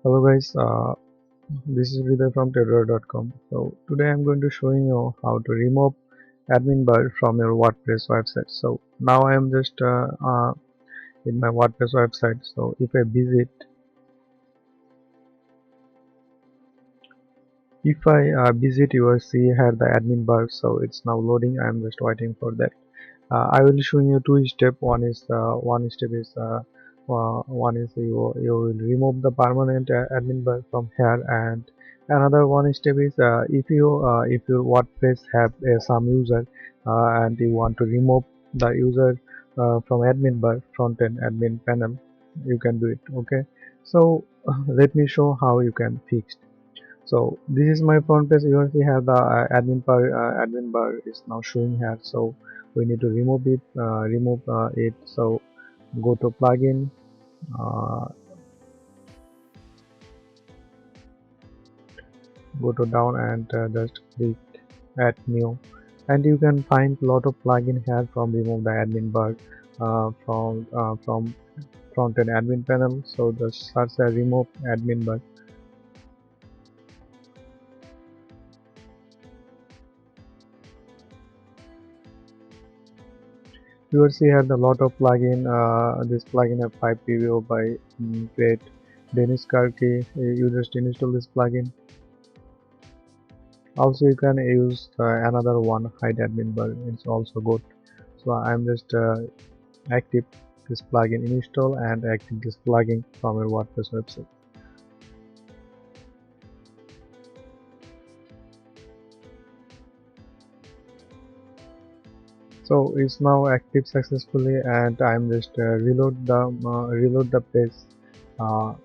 Hello guys, this is Vidya from tutorial.com. So today I'm going to showing you how to remove admin bar from your WordPress website. So now I'm just in my WordPress website. So if I visit, you will see here the admin bar. So it's now loading. I'm just waiting for that. I will show you two steps. One is you will remove the permanent admin bar from here, and another one step is if your WordPress have some user and you want to remove the user from admin bar front end admin panel, you can do it. Okay, so let me show how you can fix. So this is my front page. You will see have the admin bar is now showing here. So we need to remove it. So go to plugin, uh, go to down and just click add new, and you can find lot of plugin here from remove the admin bar from front end admin panel. So just search remove admin bar. You will see here the lot of plugin. This plugin have 5 preview by great Dennis Karki. You just install this plugin. Also, you can use another one, hide admin bar. It's also good. So I'm just active this plugin install and active this plugin from your WordPress website. So it's now active successfully, and I'm just reload the page. Uh,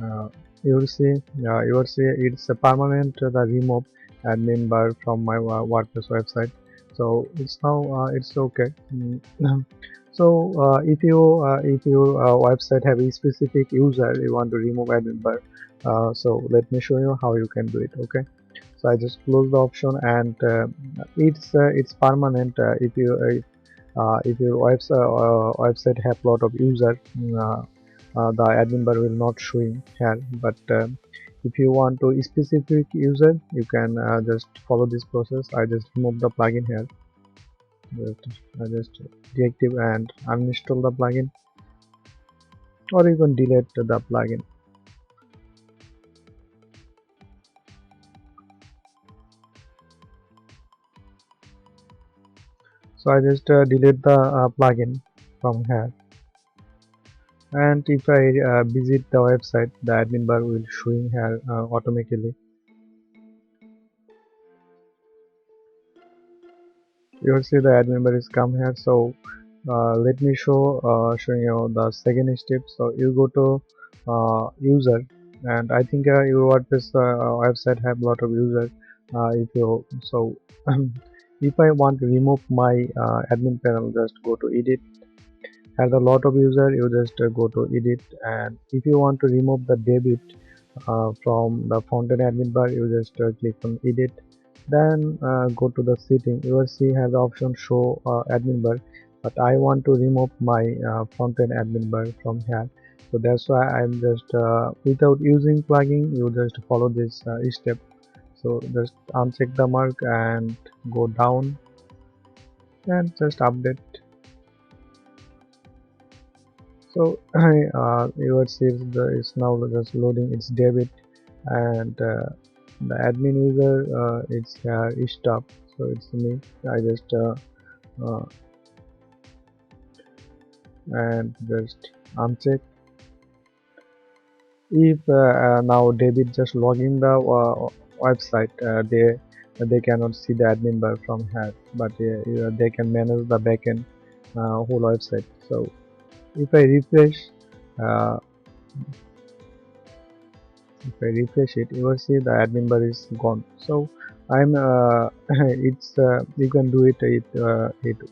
uh, you will see it's a permanent the remove admin bar from my WordPress website. So it's now it's okay. So if your website have a specific user you want to remove admin bar, so let me show you how you can do it. Okay, so I just close the option, and it's permanent. If your website have lot of user, the admin bar will not showing here. But if you want to specific user, you can just follow this process. I just remove the plugin here. I just deactive and uninstall the plugin, or you can delete the plugin. So I just delete the plugin from here, and if I visit the website, the admin bar will showing here automatically. You will see the admin bar is come here. So let me showing you the second step. So you go to user, and I think your WordPress website have lot of user. If you so if I want to remove my admin panel, just go to edit. Has a lot of user, you just go to edit, and if you want to remove the debit from the front end admin bar, you just click on edit. Then go to the setting. You will see has the option show admin bar, but I want to remove my front end admin bar from here. So that's why I'm just without using plugin, you just follow this step. So just uncheck the mark and go down and just update. So you will see it's now just loading its debit, and the admin user it's here is stop. So it's me. I just uh, and just uncheck. If now debit just logging the website, they cannot see the admin bar from here, but they can manage the backend whole website. So if I refresh, uh, if I refresh it, you will see the admin bar is gone. So I'm it's you can do it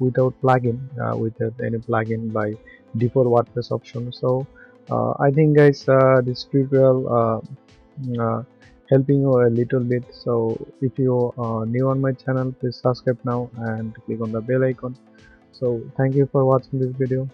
without plugin, without any plugin by default WordPress option. So I think guys this tutorial helping you a little bit. So if you new on my channel, please subscribe now and click on the bell icon. So thank you for watching this video.